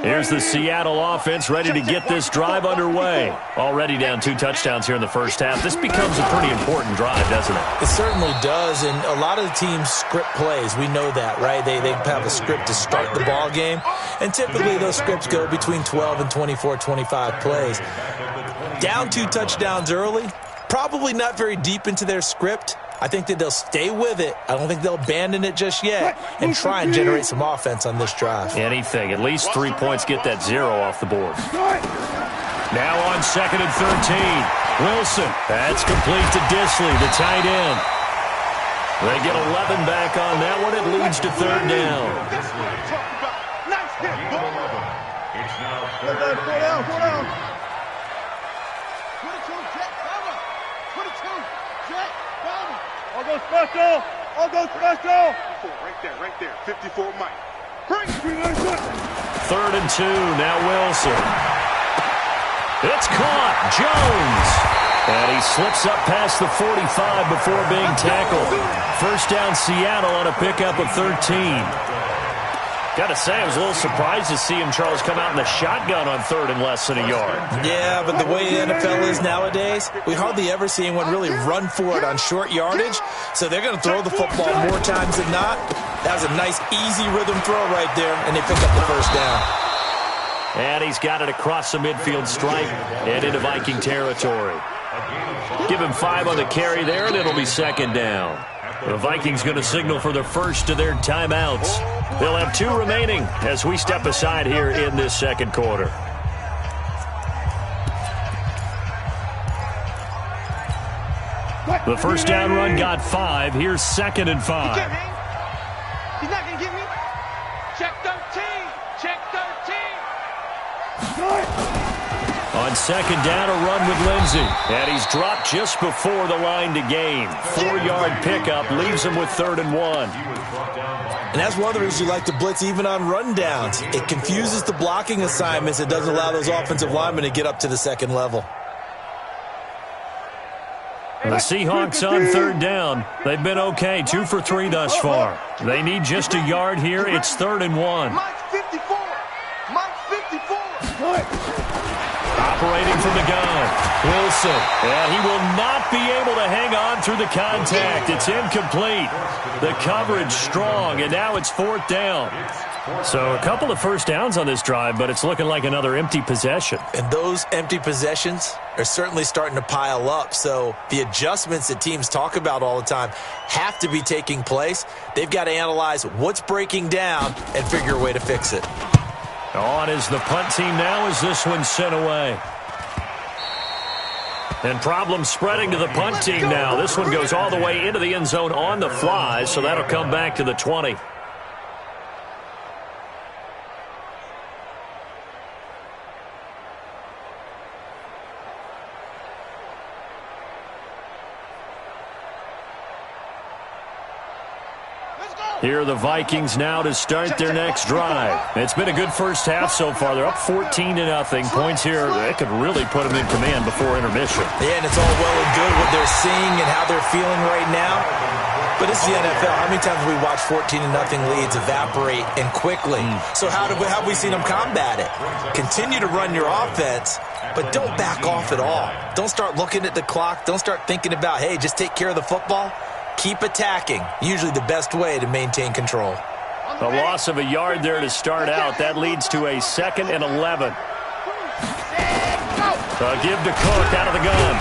Here's the Seattle offense ready to get this drive underway. Already down 2 touchdowns here in the first half. This becomes a pretty important drive, doesn't it? It certainly does, and a lot of the teams script plays. We know that, right? They have a script to start the ball game, and typically those scripts go between 12 and 24, 25 plays. Down 2 touchdowns early, probably not very deep into their script. I think that they'll stay with it. I don't think they'll abandon it just yet and try and generate some offense on this drive. Anything. At least 3 points, get that 0 off the board. Now on 2nd and 13. Wilson. That's complete to Disley, the tight end. They get 11 back on that one. It leads to 3rd down. I'll go special. I'll go special. Right there. 54 Mike. 3rd and 2. Now Wilson. It's caught. Jones. And he slips up past the 45 before being tackled. First down Seattle on a pickup of 13. Got to say, I was a little surprised to see him, Charles, come out in the shotgun on 3rd and less than a yard. Yeah, but the way the NFL is nowadays, we hardly ever see anyone really run for it on short yardage. So they're going to throw the football more times than not. That was a nice, easy rhythm throw right there, and they pick up the first down. And he's got it across the midfield stripe and into Viking territory. Give him 5 on the carry there, and it'll be 2nd down. The Vikings going to signal for the first of their timeouts. They'll have 2 remaining as we step aside here in this 2nd quarter. The first down run got 5. Here's 2nd and 5. He's not going to get me. Check 13. Check 13. On 2nd down, a run with Lindsey. And he's dropped just before the line to gain. 4-yard pickup leaves him with 3rd and 1. And that's one of the reasons you like to blitz even on rundowns. It confuses the blocking assignments. It doesn't allow those offensive linemen to get up to the 2nd level. The Seahawks on 3rd down. They've been okay, 2 for 3 thus far. They need just a yard here. It's 3rd and 1. Mike's 54. Mike's 54. Operating from the gun, Wilson. And he will not be able to hang on through the contact. It's incomplete. The coverage strong, and now it's 4th down. So a couple of first downs on this drive, but it's looking like another empty possession. And those empty possessions are certainly starting to pile up. So the adjustments that teams talk about all the time have to be taking place. They've got to analyze what's breaking down and figure a way to fix it. On is the punt team now as this one's sent away. And problems spreading to the punt team now. This one goes all the way into the end zone on the fly, so that'll come back to the 20. Here are the Vikings now to start their next drive. It's been a good first half so far. They're up 14-0. Points here, they could really put them in command before intermission. Yeah, and it's all well and good what they're seeing and how they're feeling right now. But it's the NFL. How many times have we watched 14-0 leads evaporate and quickly? So how have we seen them combat it? Continue to run your offense, but don't back off at all. Don't start looking at the clock. Don't start thinking about, hey, just take care of the football. Keep attacking. Usually the best way to maintain control. A loss of a yard there to start out. That leads to a 2nd and 11. Give to Cook out of the gun.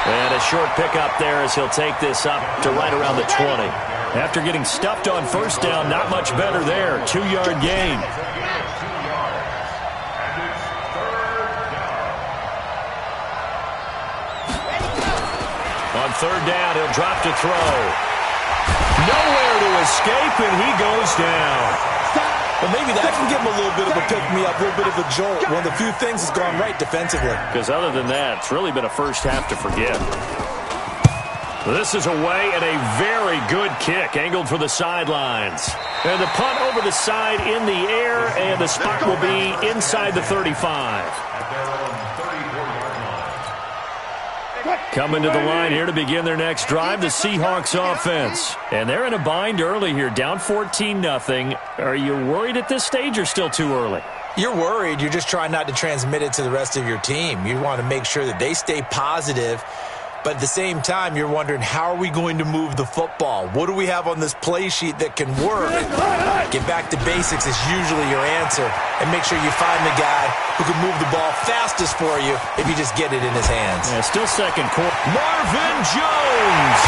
And a short pickup there as he'll take this up to right around the 20. After getting stuffed on first down, not much better there. 2-yard gain. On 3rd down, he'll drop to throw. Nowhere to escape, and he goes down. Well, maybe that can give him a little bit of a pick-me-up, a little bit of a jolt. One of the few things that's gone right defensively. Because other than that, it's really been a first half to forget. This is away and a very good kick, angled for the sidelines. And the punt over the side in the air, and the spot will be inside the 35. Coming to the line here to begin their next drive, the Seahawks offense. And they're in a bind early here, down 14-0. Are you worried at this stage or still too early? You're worried. You're just trying not to transmit it to the rest of your team. You want to make sure that they stay positive. But at the same time, you're wondering, how are we going to move the football? What do we have on this play sheet that can work? Get back to basics is usually your answer. And make sure you find the guy who can move the ball fastest for you if you just get it in his hands. Yeah, still second quarter. Marvin Jones.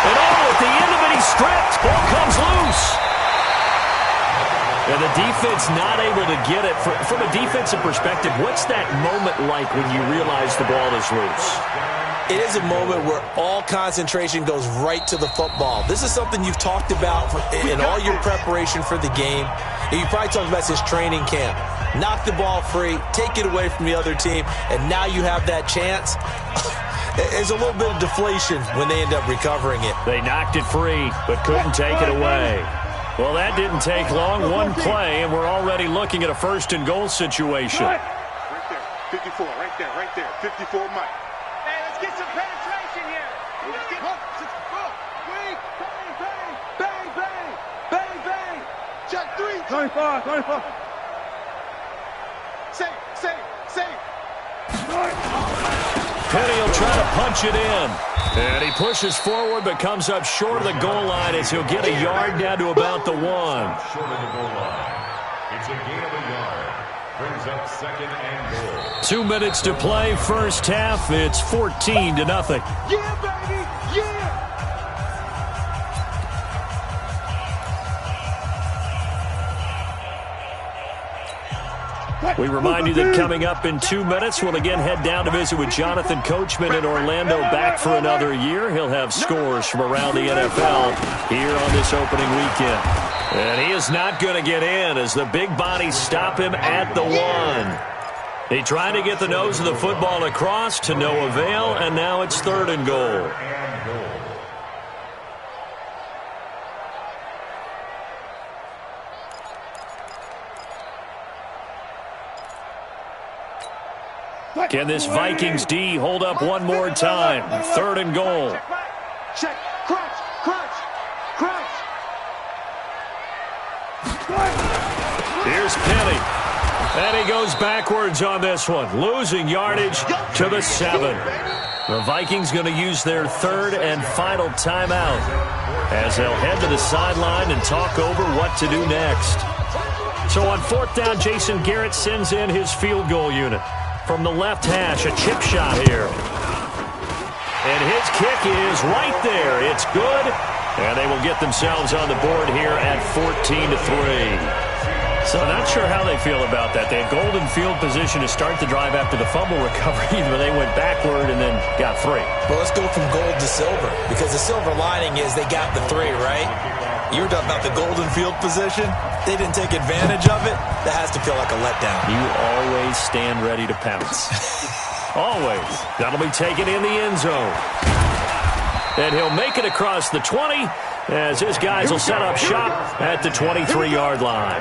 And at the end of it, he's stripped. Ball comes loose. And the defense not able to get it. From a defensive perspective, what's that moment like when you realize the ball is loose? It is a moment where all concentration goes right to the football. This is something you've talked about in all your preparation for the game. And you probably talked about since training camp. Knock the ball free, take it away from the other team, and now you have that chance. There's a little bit of deflation when they end up recovering it. They knocked it free, but couldn't take it away. Well, that didn't take long. One play, and we're already looking at a first-and-goal situation. Right there, 54, right there, 54, Mike. Hey, let's get some penetration here. Let's get bang, bang, bang, bang, bang. Check 3. 25. Say. Penny will try to punch it in. And he pushes forward but comes up short of the goal line as he'll get a yard down to about the 1. Short of the goal line. It's a gain of a yard. Brings up second and goal. 2 minutes to play, first half. It's 14-0. Yeah, baby, yeah. We remind you that coming up in 2 minutes, we'll again head down to visit with Jonathan Coachman in Orlando, back for another year. He'll have scores from around the NFL here on this opening weekend. And he is not going to get in as the big bodies stop him at the 1. He tried to get the nose of the football across to no avail, and now it's 3rd and goal. Can this Vikings D hold up one more time? 3rd and goal. Check, crunch. Here's Penny. And he goes backwards on this one, losing yardage to the 7. The Vikings going to use their 3rd and final timeout as they'll head to the sideline and talk over what to do next. So on 4th down, Jason Garrett sends in his field goal unit. From the left hash, a chip shot here. And his kick is right there. It's good. And they will get themselves on the board here at 14-3. So not sure how they feel about that. They had golden field position to start the drive after the fumble recovery, but they went backward and then got 3. Well, let's go from gold to silver, because the silver lining is they got the 3, right? You were talking about the golden field position. They didn't take advantage of it. That has to feel like a letdown. You always stand ready to pounce. Always. That'll be taken in the end zone. And he'll make it across the 20 as his guys will set up shop at the 23-yard line.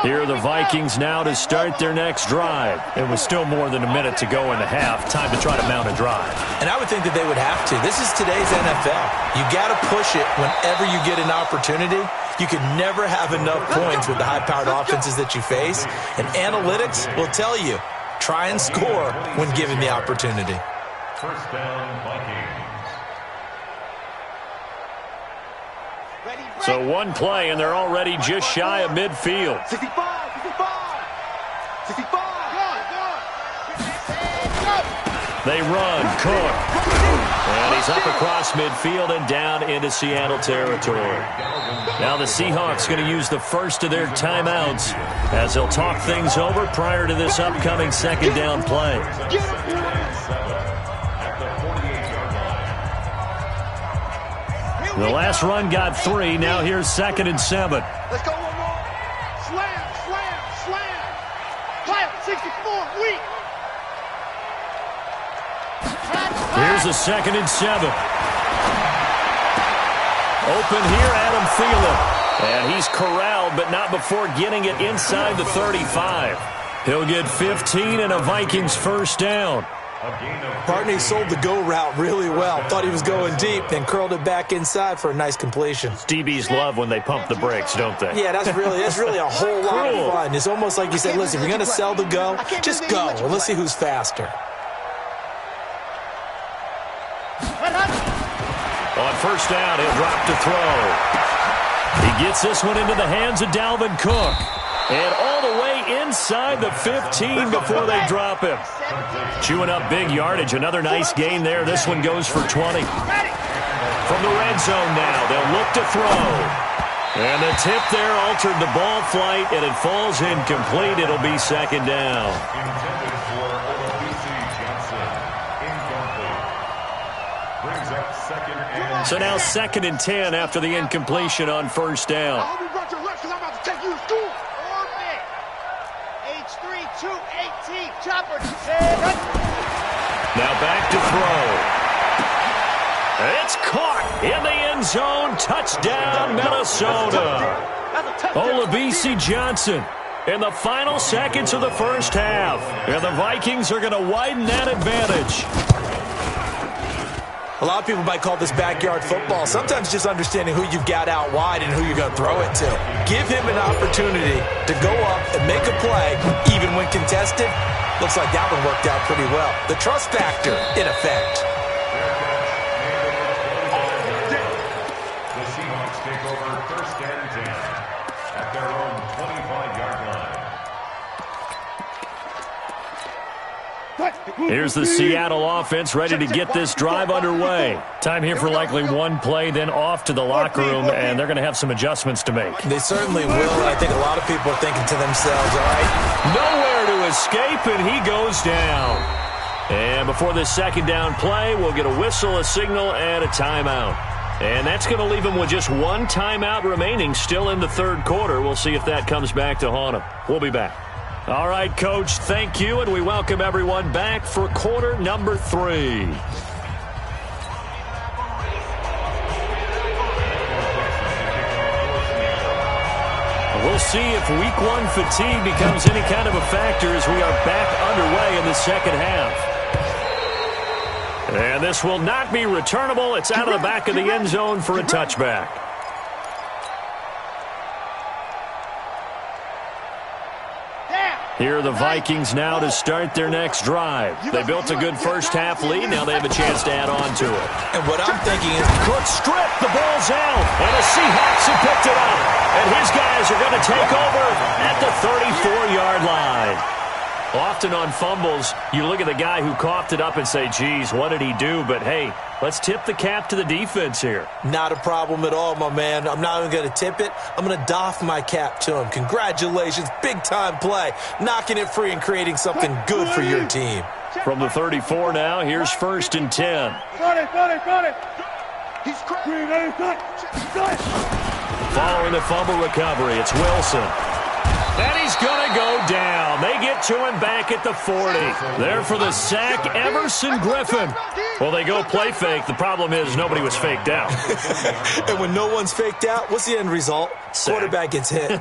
Here are the Vikings now to start their next drive. It was still more than a minute to go in the half. Time to try to mount a drive. And I would think that they would have to. This is today's NFL. You got to push it whenever you get an opportunity. You can never have enough points with the high-powered offenses that you face. And analytics will tell you, try and score when given the opportunity. First down, Vikings. So one play, and they're already just shy of midfield. 65. They run, Cook. And he's up across midfield and down into Seattle territory. Now the Seahawks going to use the first of their timeouts as they'll talk things over prior to this upcoming 2nd down play. The last run got 3. Now here's 2nd and 7. Let's go one more. Slam. Clap, 64, weak. Here's a 2nd and 7. Open here, Adam Thielen. And he's corralled, but not before getting it inside the 35. He'll get 15 and a Vikings first down. Partner, he sold the go route really well. Thought he was going deep, then curled it back inside for a nice completion. DBs love when they pump the brakes, don't they? Yeah, that's really a whole lot of fun. It's almost like you say, listen, if you're going to sell the go, just go. Well, let's see who's faster. On first down, he'll drop to throw. He gets this one into the hands of Dalvin Cook. And all the way inside the 15 before they drop him. Chewing up big yardage. Another nice gain there. This one goes for 20. From the red zone now, they'll look to throw. And the tip there altered the ball flight, and it falls incomplete. It'll be 2nd down. Intended for Johnson. Incomplete. Brings up 2nd and... So now 2nd and 10 after the incompletion on first down. I hope you brought your lunch because I'm about to take you to school. H3-218, chopper. Now back to throw. It's caught in the end zone. Touchdown, Minnesota. Olabisi Johnson in the final seconds of the first half. And the Vikings are going to widen that advantage. A lot of people might call this backyard football. Sometimes just understanding who you've got out wide and who you're going to throw it to. Give him an opportunity to go up and make a play, even when contested. Looks like that one worked out pretty well. The trust factor in effect. The Seahawks take over 1st and 10 at their own 25-yard line. Here's the Seattle offense ready to get this drive underway. Time here for likely one play, then off to the locker room, and they're going to have some adjustments to make. They certainly will. I think a lot of people are thinking to themselves, all right, nowhere to escape, and he goes down. And before this 2nd down play, we'll get a whistle, a signal, and a timeout. And that's going to leave him with just one timeout remaining still in the 3rd quarter. We'll see if that comes back to haunt him. We'll be back. All right, Coach, thank you, and we welcome everyone back for quarter number 3. We'll see if week 1 fatigue becomes any kind of a factor as we are back underway in the 2nd half. And this will not be returnable. It's out of the back of the end zone for a touchback. Here are the Vikings now to start their next drive. They built a good first half lead. Now they have a chance to add on to it. And what I'm thinking is, Cook stripped. The ball's out. And the Seahawks have picked it up. And his guys are going to take over at the 34-yard line. Often on fumbles, you look at the guy who coughed it up and say, geez, what did he do? But, hey, let's tip the cap to the defense here. not a problem at all, my man. I'm not even going to tip it. I'm going to doff my cap to him. Congratulations. Big-time play. Knocking it free and creating something good for your team. From the 34 now, here's 1st and 10. Got it. He's crazy. Following the fumble recovery, it's Wilson. And he's going to go down. They get to him back at the 40. There for the sack, Everson Griffin. Well, they go play fake. The problem is nobody was faked out. And when no one's faked out, what's the end result? Sack. Quarterback gets hit.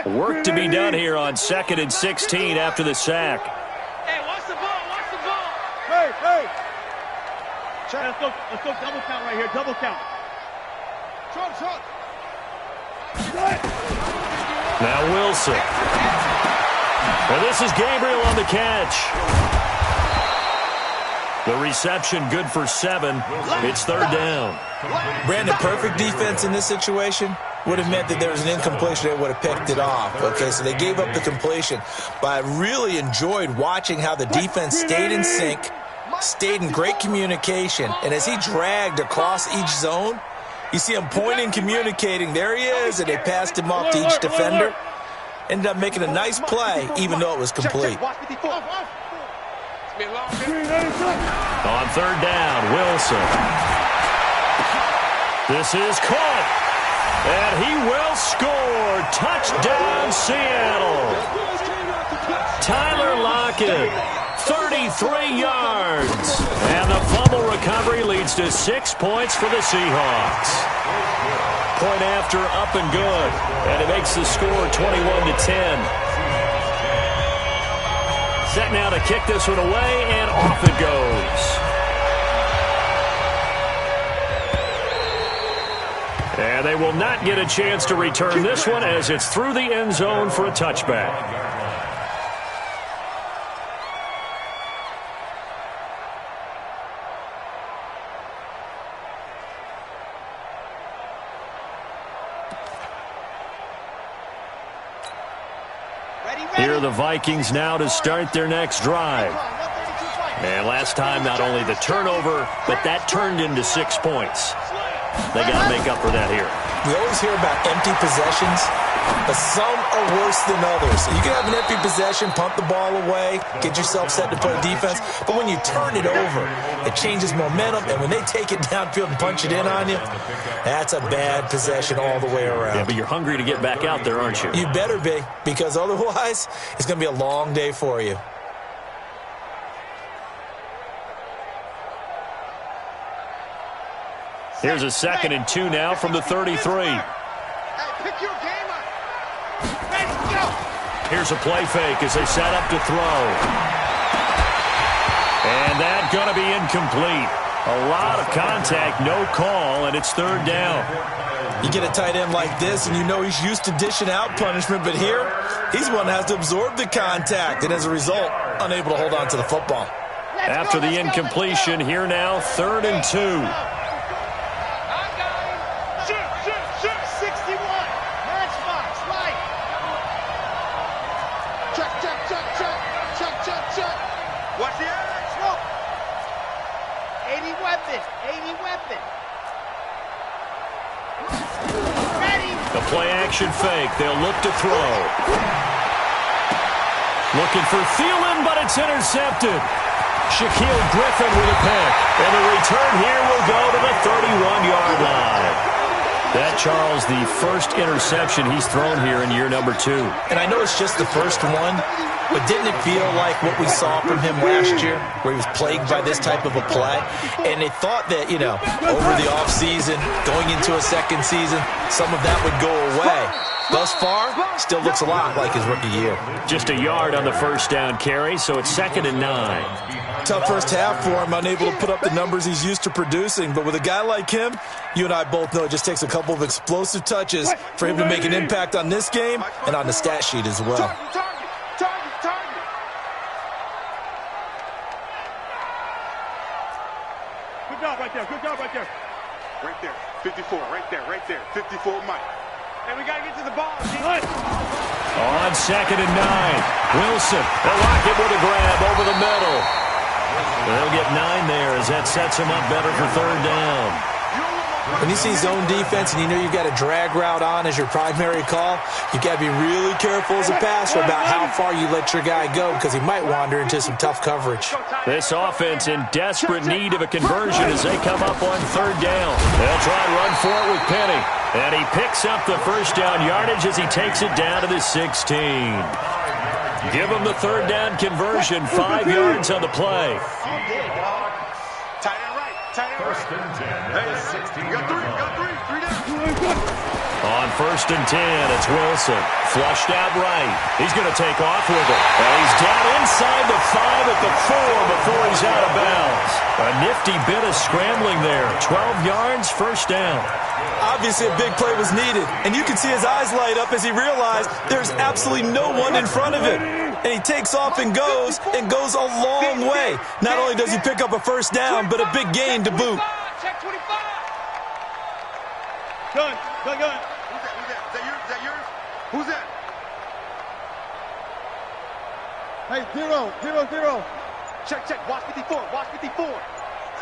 Work to be done here on 2nd and 16 after the sack. Hey, watch the ball. Hey. Let's go double count right here. Double count. Trump. Now Wilson. And this is Gabriel on the catch. The reception good for 7. It's 3rd down. Brandon, perfect defense in this situation would have meant that there was an incompletion. They would have picked it off. Okay, so they gave up the completion. But I really enjoyed watching how the defense stayed in sync, stayed in great communication, and as he dragged across each zone, you see him pointing, communicating. There he is, and they passed him off to each defender. Ended up making a nice play, even though it was complete. On 3rd down, Wilson. This is caught. And he will score. Touchdown, Seattle. Tyler Lockett, 33 yards. And the fumble recovery leads to 6 points for the Seahawks. Point after, up and good. And it makes the score 21-10. Set now to kick this one away, and off it goes. And they will not get a chance to return this one as it's through the end zone for a touchback. Here are the Vikings now to start their next drive. And last time, not only the turnover, but that turned into 6 points. They got to make up for that here. We always hear about empty possessions, but some are worse than others. You can have an empty possession, pump the ball away, get yourself set to play defense, but when you turn it over, it changes momentum, and when they take it downfield and punch it in on you, that's a bad possession all the way around. Yeah, but you're hungry to get back out there, aren't you? You better be, because otherwise, it's going to be a long day for you. Here's a 2nd and 2 now from the 33. Hey, pick your game up. Ready, go. Here's a play fake as they set up to throw. And that's going to be incomplete. A lot of contact, no call, and it's 3rd down. You get a tight end like this, and you know he's used to dishing out punishment, but here, he's one that has to absorb the contact, and as a result, unable to hold on to the football. After the incompletion, here now, 3rd and 2. Watch the edge. Look. 80 weapons. 80 weapons. Ready. The play action fake. They'll look to throw. Looking for Thielen, but it's intercepted. Shaquille Griffin with a pick. And the return here will go to the 31-yard line. That, Charles, the first interception he's thrown here in year number 2. And I know it's just the first one, but didn't it feel like what we saw from him last year, where he was plagued by this type of a play? And they thought that, over the offseason, going into a second season, some of that would go away. Thus far, still looks a lot like his rookie year. Just a yard on the first down carry, so it's 2nd and 9. Tough first half for him, unable to put up the numbers he's used to producing. But with a guy like him, you and I both know it just takes a couple of explosive touches for him to make an impact on this game and on the stat sheet as well. Target. Good job right there. Right there. 54, right there. 54, Mike. And we got to get to the ball. On 2nd and 9. Wilson, the Lockett with a grab over the middle. They'll get 9 there as that sets him up better for 3rd down. When you see zone defense and you know you've got a drag route on as your primary call, you've got to be really careful as a passer about how far you let your guy go because he might wander into some tough coverage. This offense in desperate need of a conversion as they come up on 3rd down. They'll try and run for it with Penny. And he picks up the first down yardage as he takes it down to the 16. Give him the 3rd down conversion, 5 yards on the play. Tight end right. 1st and 10 at the 16. You got three down. On 1st and 10, it's Wilson. Flushed out right. He's going to take off with it. And he's down inside the 5 at the 4 before he's out of bounds. A nifty bit of scrambling there. 12 yards, 1st down. Obviously, a big play was needed, and you can see his eyes light up as he realized there's absolutely no one in front of him. And he takes off and goes a long way. Not only does he pick up a 1st down, but a big gain to boot. Check 25. Gun. Who's that? Is that yours? Who's that? Hey, 0. Check. Watch 54.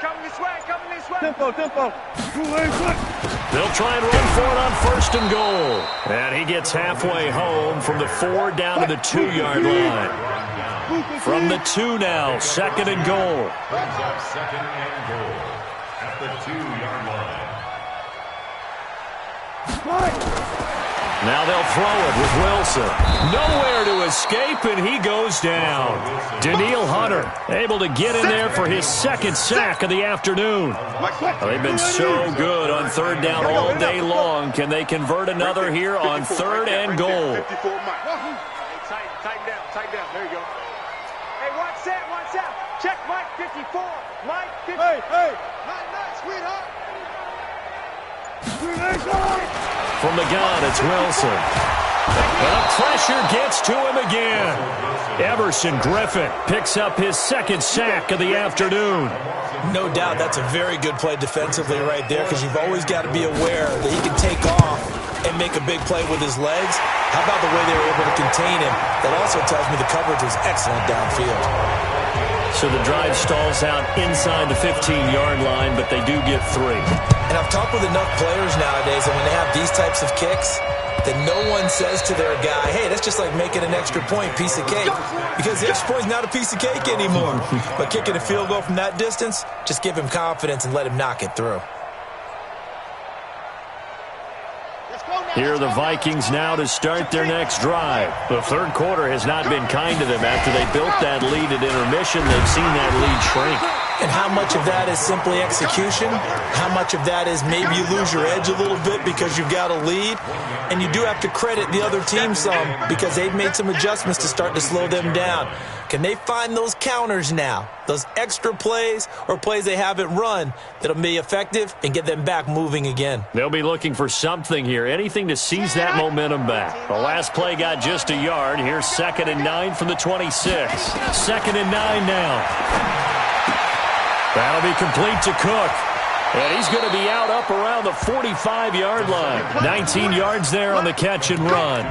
Coming this way. Tempo. They'll try and run for it on 1st and goal. And he gets halfway home from the 4 down to the 2-yard line. From the 2 now, 2nd and goal. Brings up 2nd and goal at the 2-yard line. Now they'll throw it with Wilson. Nowhere to escape, and he goes down. Daniil Hunter able to get in there for his second sack of the afternoon. They've been so good on third down all day long. Can they convert another here on third and goal? Tighten down. There you go. Hey, watch that. Check Mike 54. Mike 54. Hey. Not, sweetheart. From the gun, it's Wilson. And the pressure gets to him again. Everson Griffin picks up his second sack of the afternoon. No doubt that's a very good play defensively right there, because you've always got to be aware that he can take off and make a big play with his legs. How about the way they were able to contain him? That also tells me the coverage was excellent downfield. So the drive stalls out inside the 15-yard line, but they do get 3. And I've talked with enough players nowadays that when they have these types of kicks, that no one says to their guy, hey, that's just like making an extra point, piece of cake. Because the extra point's not a piece of cake anymore. But kicking a field goal from that distance, just give him confidence and let him knock it through. Here are the Vikings now to start their next drive. The third quarter has not been kind to them. After they built that lead at intermission, they've seen that lead shrink. And how much of that is simply execution? How much of that is maybe you lose your edge a little bit because you've got a lead? And you do have to credit the other team some, because they've made some adjustments to start to slow them down. Can they find those counters now, those extra plays or plays they haven't run that'll be effective and get them back moving again? They'll be looking for something here, anything to seize that momentum back. The last play got just a yard. Here's 2nd and 9 from the 26. 2nd and 9 now. That'll be complete to Cook. And he's going to be out up around the 45-yard line. 19 yards there on the catch and run.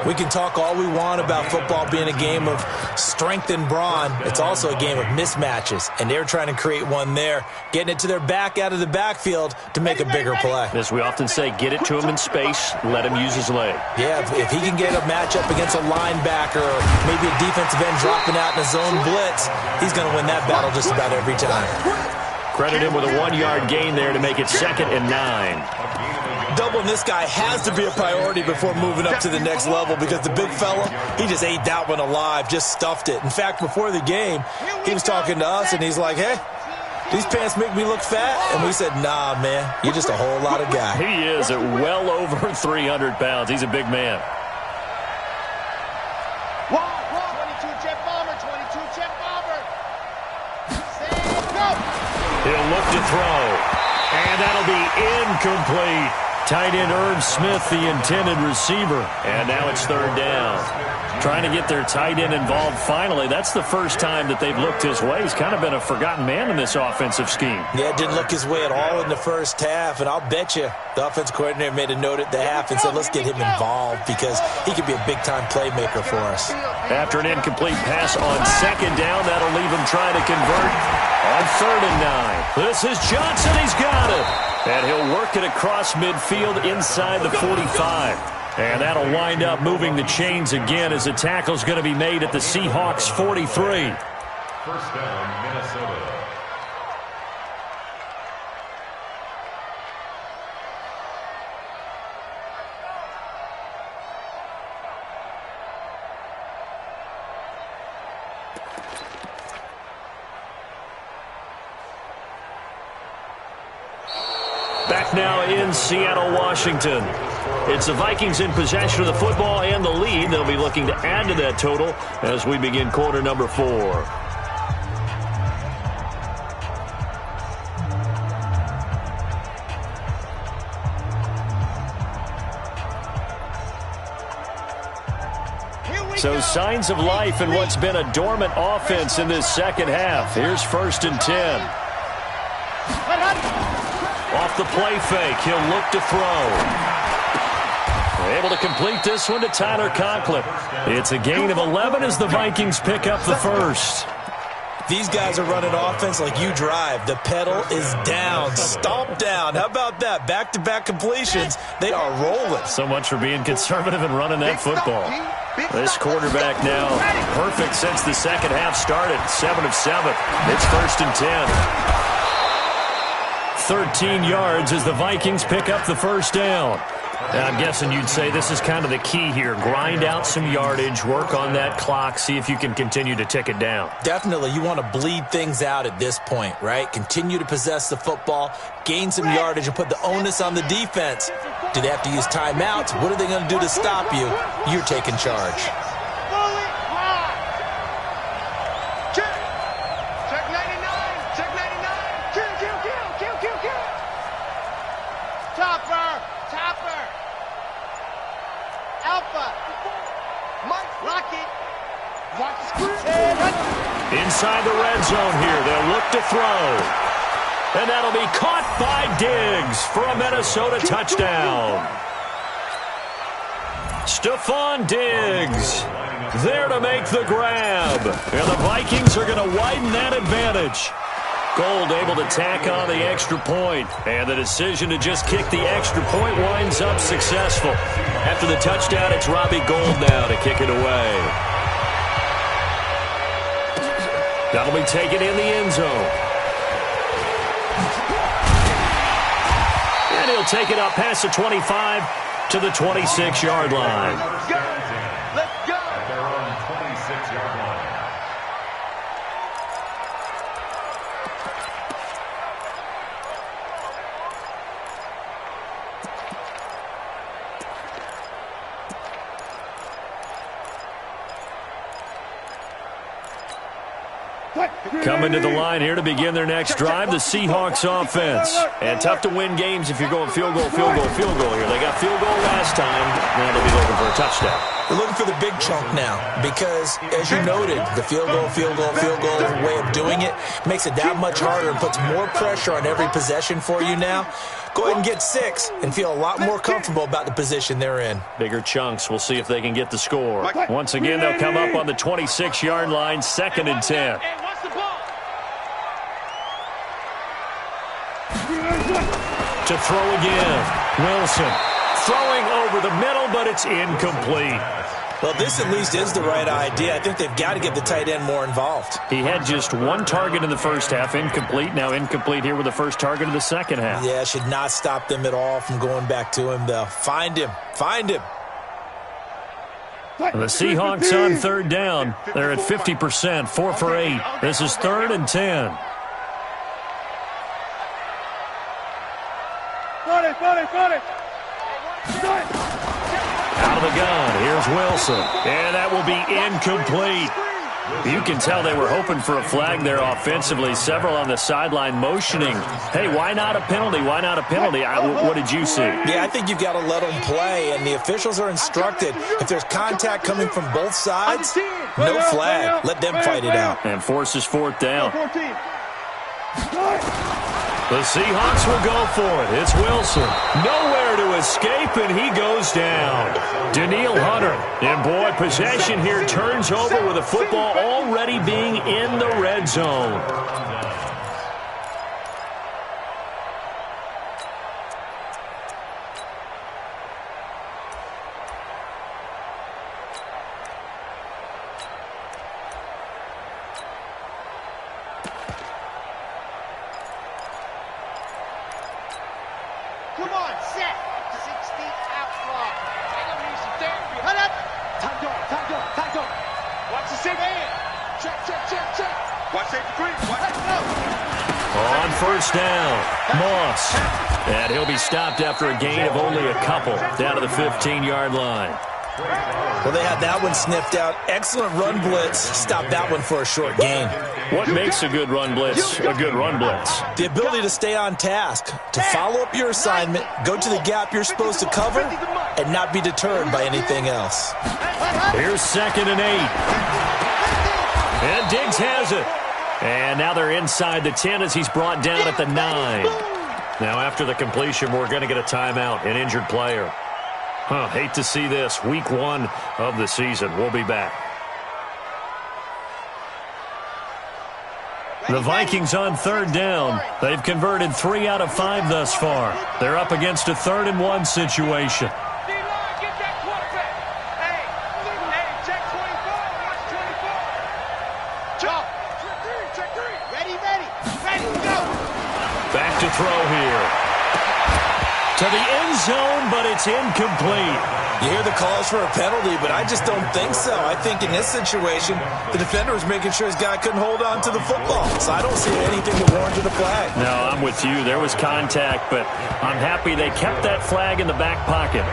We can talk all we want about football being a game of strength and brawn. It's also a game of mismatches, and they're trying to create one there, getting it to their back out of the backfield to make a bigger play. As we often say, get it to him in space, let him use his leg. Yeah, if he can get a matchup against a linebacker or maybe a defensive end dropping out in a zone blitz, he's going to win that battle just about every time. Credit him with a 1-yard gain there to make it 2nd and 9. Doubling this guy has to be a priority before moving up to the next level, because the big fella, he just ate that one alive, just stuffed it. In fact, before the game, he was talking to us, and he's like, hey, these pants make me look fat. And we said, nah, man, you're just a whole lot of guy. He is at well over 300 pounds. He's a big man. 22 jet bomber, 22 jet bomber. He'll look to throw, and that'll be incomplete. Tight end Irv Smith, the intended receiver. And now it's 3rd down. Trying to get their tight end involved finally. That's the first time that they've looked his way. He's kind of been a forgotten man in this offensive scheme. Yeah, it didn't look his way at all in the first half. And I'll bet you the offense coordinator made a note at the half and said, let's get him involved, because he could be a big-time playmaker for us. After an incomplete pass on 2nd down, that'll leave him trying to convert on 3rd and 9. This is Johnson. He's got it. And he'll work it across midfield inside the 45. And that'll wind up moving the chains again, as the tackle's going to be made at the Seahawks 43. First down, Minnesota. Back now in Seattle, Washington. It's the Vikings in possession of the football and the lead. They'll be looking to add to that total as we begin quarter number 4. So signs of life in what's been a dormant offense in this second half. Here's 1st and 10. Off the play fake, he'll look to throw. Able to complete this one to Tyler Conklin. It's a gain of 11 as the Vikings pick up the first. These guys are running offense like you drive. The pedal is down, stomp down. How about that? Back-to-back completions. They are rolling. So much for being conservative and running that football. This quarterback now perfect since the second half started. 7 of 7. It's 1st and 10. 13 yards as the Vikings pick up the first down. I'm guessing you'd say this is kind of the key here. Grind out some yardage, work on that clock, see if you can continue to tick it down. Definitely, you want to bleed things out at this point, right? Continue to possess the football, gain some yardage, and put the onus on the defense. Do they have to use timeouts? What are they going to do to stop you? You're taking charge. Check 99. Check 99. Kill. Topper. Alpha. Mike, Rocket. Watch the screen. Inside the red zone here, they'll look to throw. And that'll be caught by Diggs for a Minnesota touchdown. Stephon Diggs there to make the grab. And the Vikings are going to widen that advantage. Gold able to tack on the extra point. And the decision to just kick the extra point winds up successful. After the touchdown, it's Robbie Gould now to kick it away. That'll be taken in the end zone. And he'll take it up past the 25 to the 26-yard line. Let's go. At their own 26-yard line. Coming to the line here to begin their next drive, the Seahawks offense. And tough to win games if you're going field goal here. They got field goal last time. Now they'll be looking for a touchdown. They're looking for the big chunk now because, as you noted, the field goal way of doing it makes it that much harder and puts more pressure on every possession for you now. Go ahead and get 6 and feel a lot more comfortable about the position they're in. Bigger chunks. We'll see if they can get the score. Once again, they'll come up on the 26-yard line, 2nd and 10. To throw again. Wilson throwing over the middle, but it's incomplete. Well, this at least is the right idea. I think they've got to get the tight end more involved. He had just 1 target in the first half, incomplete. Now incomplete here with the first target of the second half. Yeah, should not stop them at all from going back to him, though. Find him. The Seahawks on 3rd down. They're at 50%, 4 for 8. This is 3rd and 10. Got it. Out of the gun, here's Wilson. And that will be incomplete. You can tell they were hoping for a flag there offensively. Several on the sideline motioning. Hey, why not a penalty? What did you see? Yeah, I think you've got to let them play, and the officials are instructed if there's contact coming from both sides, no flag. Let them fight it out. And forces 4th down. The Seahawks will go for it. It's Wilson. Nowhere to escape, and he goes down. Danielle Hunter. And, boy, possession here turns over with the football already being in the red zone. Come on, set. 60 out block. They're going to need some therapy. Hold up. Time go. Watch the safety. Check. Watch safety three. On 1st down, Moss. And he'll be stopped after a gain of only a couple down to the 15-yard line. Well, they had that one sniffed out. Excellent run blitz. Stop that one for a short gain. What makes a good run blitz a good run blitz? The ability to stay on task, to follow up your assignment, go to the gap you're supposed to cover, and not be deterred by anything else. Here's 2nd and 8. And Diggs has it. And now they're inside the 10 as he's brought down at the 9. Now after the completion, we're going to get a timeout, an injured player. Hate to see this. Week 1 of the season. We'll be back. The Vikings on 3rd down. They've converted 3 out of 5 thus far. They're up against a 3rd and 1 situation. Back to throw here. to the end zone, but it's incomplete. You hear the calls for a penalty, but I just don't think so. I think in this situation, the defender was making sure his guy couldn't hold on to the football. So I don't see anything that warranted a flag. No, I'm with you. There was contact, but I'm happy they kept that flag in the back pocket.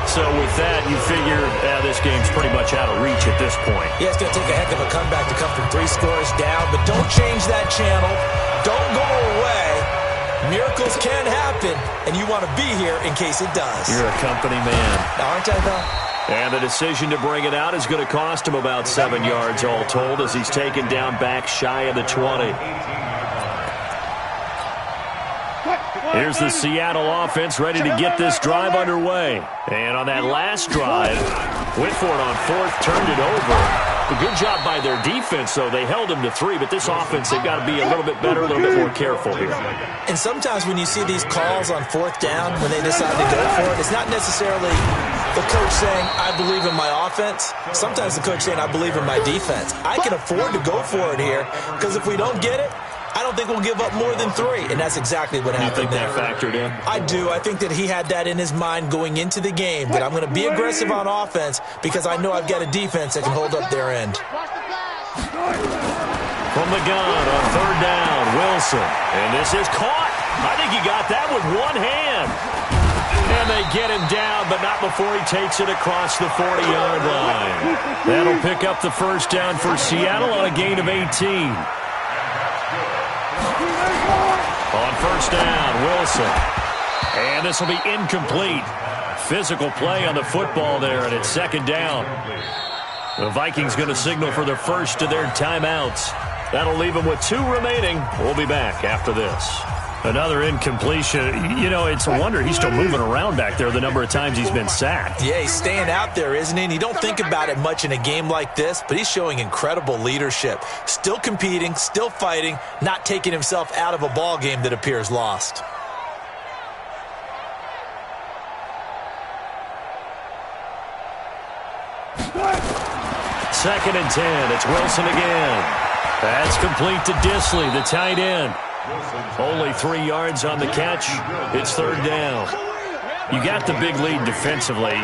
So with that, you figure this game's pretty much out of reach at this point. Yeah, it's going to take a heck of a comeback to come from 3 scores down, but don't change that channel. Don't go away. Miracles can happen, and you want to be here in case it does. You're a company man. Aren't I, though? And the decision to bring it out is going to cost him about 7 yards all told as he's taken down back shy of the 20. Here's the Seattle offense ready to get this drive underway. And on that last drive, went for it on 4th, turned it over. A good job by their defense, though. They held him to 3, but this offense, they've got to be a little bit better, a little bit more careful here. And sometimes when you see these calls on 4th down, when they decide to go for it, it's not necessarily the coach saying, I believe in my offense. Sometimes the coach saying, I believe in my defense. I can afford to go for it here, because if we don't get it, I don't think we'll give up more than 3, and that's exactly what happened there. You think that factored in? I do. I think that he had that in his mind going into the game, that I'm going to be aggressive on offense because I know I've got a defense that can hold up their end. From the gun on 3rd down, Wilson. And this is caught. I think he got that with one hand. And they get him down, but not before he takes it across the 40-yard line. That'll pick up the first down for Seattle on a gain of 18. On 1st down, Wilson. And this will be incomplete. Physical play on the football there, and it's 2nd down. The Vikings going to signal for the first of their timeouts. That'll leave them with 2 remaining. We'll be back after this. Another incompletion. You know, it's a wonder he's still moving around back there the number of times he's been sacked. Yeah, he's staying out there, isn't he? And you don't think about it much in a game like this, but he's showing incredible leadership. Still competing, still fighting, not taking himself out of a ball game that appears lost. Second and 10. It's Wilson again. That's complete to Disley, the tight end. Only 3 yards on the catch. It's 3rd down. You got the big lead defensively.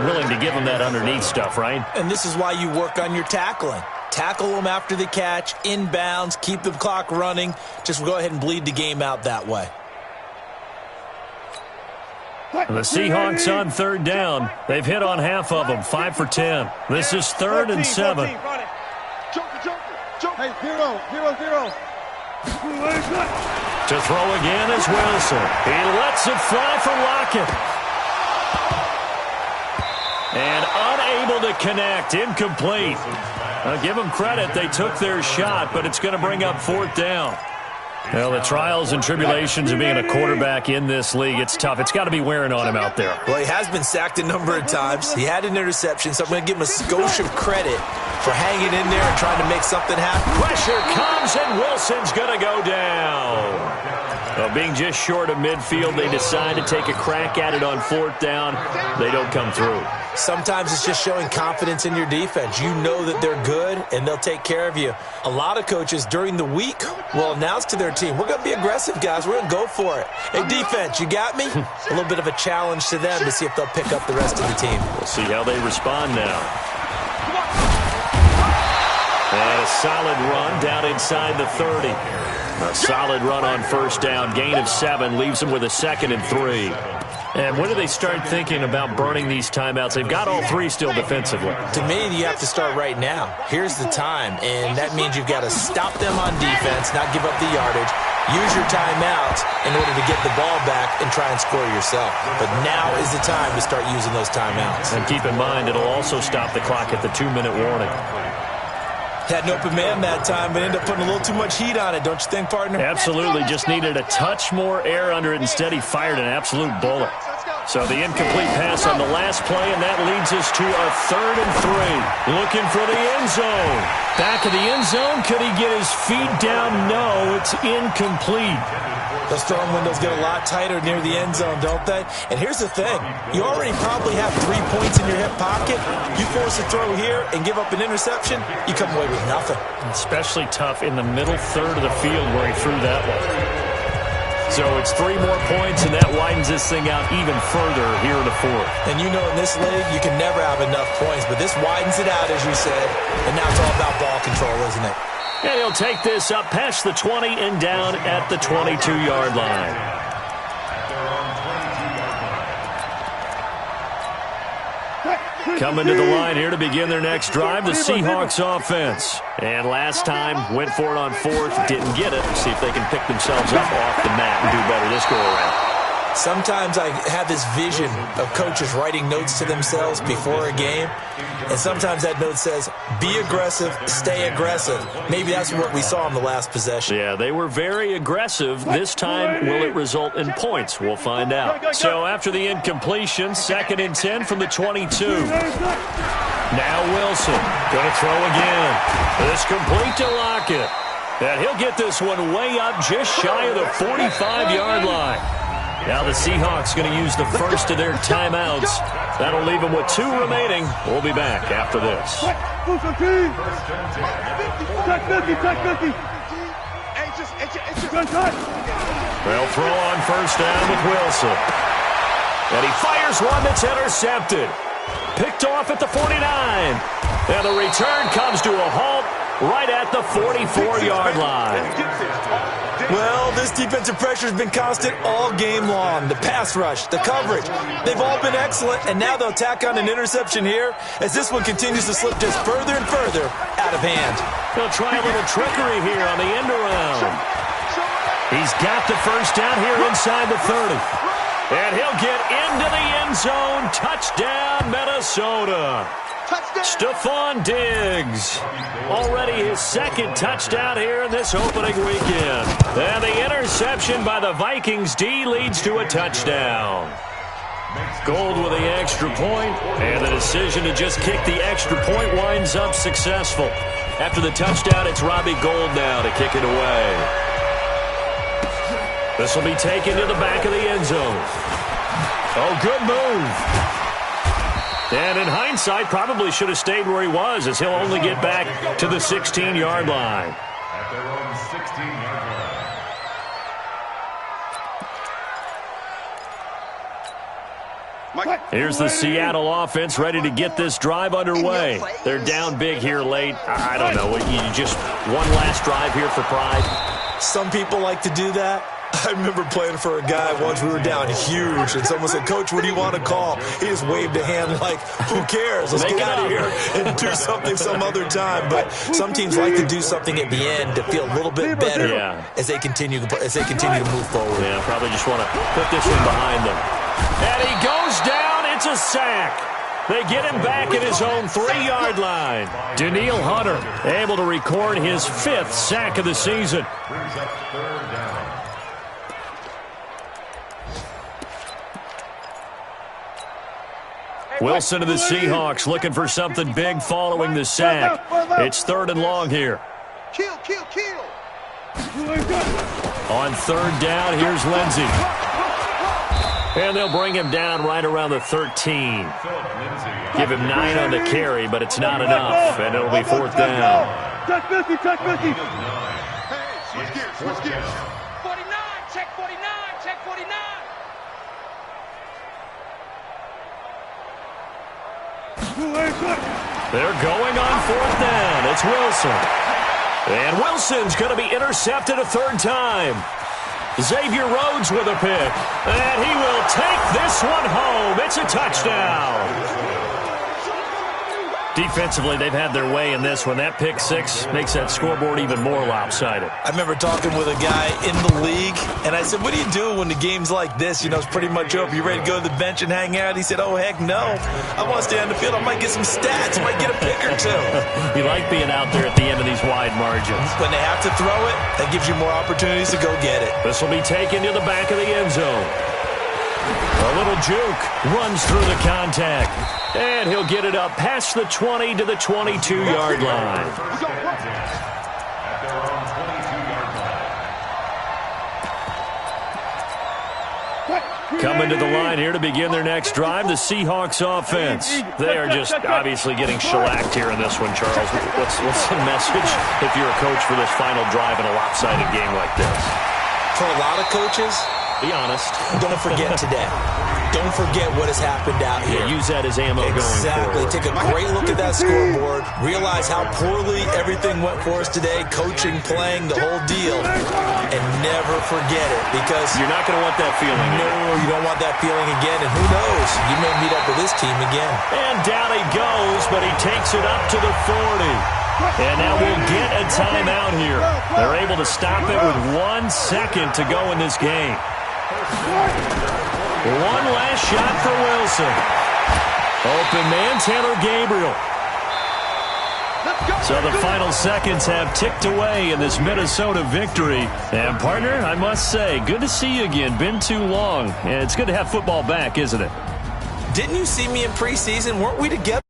Willing to give him that underneath stuff, right? And this is why you work on your tackling. Tackle them after the catch, inbounds, keep the clock running. Just go ahead and bleed the game out that way. The Seahawks on 3rd down. They've hit on half of them, 5 for 10. This is 3rd and 7. Hey, 0-0. To throw again is Wilson. He lets it fly for Lockett. And unable to connect. Incomplete. I'll give them credit. They took their shot, but it's going to bring up 4th down. Well, the trials and tribulations of being a quarterback in this league, it's tough. It's got to be wearing on him out there. Well, he has been sacked a number of times. He had an interception, so I'm going to give him a skosh of credit for hanging in there and trying to make something happen. Pressure comes, and Wilson's going to go down. Well, being just short of midfield, they decide to take a crack at it on 4th down. They don't come through. Sometimes it's just showing confidence in your defense. You know that they're good, and they'll take care of you. A lot of coaches during the week will announce to their team, we're going to be aggressive, guys. We're going to go for it. Hey, defense, you got me? A little bit of a challenge to them to see if they'll pick up the rest of the team. We'll see how they respond now. And a solid run down inside the 30. A solid run on 1st down. Gain of 7 leaves them with a 2nd and 3. And when do they start thinking about burning these timeouts? They've got all 3 still defensively. To me, you have to start right now. Here's the time, and that means you've got to stop them on defense, not give up the yardage, use your timeouts in order to get the ball back and try and score yourself. But now is the time to start using those timeouts. And keep in mind, it'll also stop the clock at the 2-minute warning. Had an open man that time, but ended up putting a little too much heat on it, don't you think, partner? Absolutely. Just needed a touch more air under it. Instead, he fired an absolute bullet. So the incomplete pass on the last play, and that leads us to a 3rd and 3. Looking for the end zone. Back of the end zone. Could he get his feet down? No, it's incomplete. Those throwing windows get a lot tighter near the end zone, don't they? And here's the thing. You already probably have 3 points in your hip pocket. You force a throw here and give up an interception, you come away with nothing. Especially tough in the middle third of the field where he threw that one. So it's 3 more points, and that widens this thing out even further here in the fourth. And you know in this league, you can never have enough points, but this widens it out, as you said, and now it's all about ball control, isn't it? And he'll take this up past the 20 and down at the 22-yard line. Coming to the line here to begin their next drive, the Seahawks offense. And last time, went for it on fourth, didn't get it. See if they can pick themselves up off the mat and do better this go-around. Sometimes I have this vision of coaches writing notes to themselves before a game, and sometimes that note says, be aggressive, stay aggressive. Maybe that's what we saw in the last possession. Yeah, they were very aggressive. This time, will it result in points? We'll find out. So after the incompletion, 2nd and 10 from the 22. Now Wilson, going to throw again. This complete to Lockett. And he'll get this one way up just shy of the 45-yard line. Now the Seahawks going to use the first of their timeouts. That'll leave them with 2 remaining. We'll be back after this. They'll throw on first down with Wilson. And he fires one that's intercepted. Picked off at the 49. And the return comes to a halt right at the 44-yard line. Well, this defensive pressure has been constant all game long. The pass rush, the coverage, they've all been excellent, and now they'll tack on an interception here as this one continues to slip just further and further out of hand. They'll try a little trickery here on the end around. He's got the first down here inside the 30. And he'll get into the end zone. Touchdown, Minnesota. Stephon Diggs, already his 2nd touchdown here in this opening weekend. And the interception by the Vikings D leads to a touchdown. Gold with the extra point, and the decision to just kick the extra point winds up successful. After the touchdown, it's Robbie Gould now to kick it away. This will be taken to the back of the end zone. Oh, good move. And in hindsight, probably should have stayed where he was, as he'll only get back to the 16-yard line. At their own 16-yard line. Here's the Seattle offense ready to get this drive underway. They're down big here late. I don't know. You just one last drive here for pride? Some people like to do that. I remember playing for a guy once. We were down huge, and someone said, Coach, what do you want to call? He just waved a hand like, who cares? Let's get out of here and do something some other time. But some teams like to do something at the end to feel a little bit better as they continue to move forward. Yeah, probably just want to put this one behind them. And he goes down. It's a sack. They get him back at his own 3-yard line. Danielle Hunter able to record his 5th sack of the season. Brings up 3rd down. Wilson of the Seahawks looking for something big following the sack. It's 3rd and long here. Kill. On 3rd down, here's Lindsey. And they'll bring him down right around the 13. Give him 9 on the carry, but it's not enough, and it'll be 4th down. Check Missy. Switch gears. 49, check 49, check 49. They're going on 4th down. It's Wilson. And Wilson's going to be intercepted a 3rd time. Xavier Rhodes with a pick. And he will take this one home. It's a touchdown. Defensively, they've had their way in this one. That pick 6 makes that scoreboard even more lopsided. I remember talking with a guy in the league, and I said, what do you do when the game's like this? You know, it's pretty much over. You ready to go to the bench and hang out? He said, oh, heck no. I want to stay on the field. I might get some stats. I might get a pick or 2. You like being out there at the end of these wide margins. When they have to throw it, that gives you more opportunities to go get it. This will be taken to the back of the end zone. A little juke runs through the contact. And he'll get it up past the 20 to the 22-yard line. At their own 22-yard line. Coming to the line here to begin their next drive, the Seahawks offense. They are just obviously getting shellacked here in this one, Charles. What's the message if you're a coach for this final drive in a lopsided game like this? For a lot of coaches, be honest, don't forget today. Don't forget what has happened out here. Yeah, use that as ammo going forward. Exactly. Take a great look at that scoreboard. Realize how poorly everything went for us today, coaching, playing, the whole deal. And never forget it, because you're not going to want that feeling. No, you don't want that feeling again. And who knows? You may meet up with this team again. And down he goes, but he takes it up to the 40. And now we'll get a timeout here. They're able to stop it with 1 second to go in this game. One last shot for Wilson. Open man, Taylor Gabriel. So the final seconds have ticked away in this Minnesota victory. And, partner, I must say, good to see you again. Been too long. And it's good to have football back, isn't it? Didn't you see me in preseason? Weren't we together?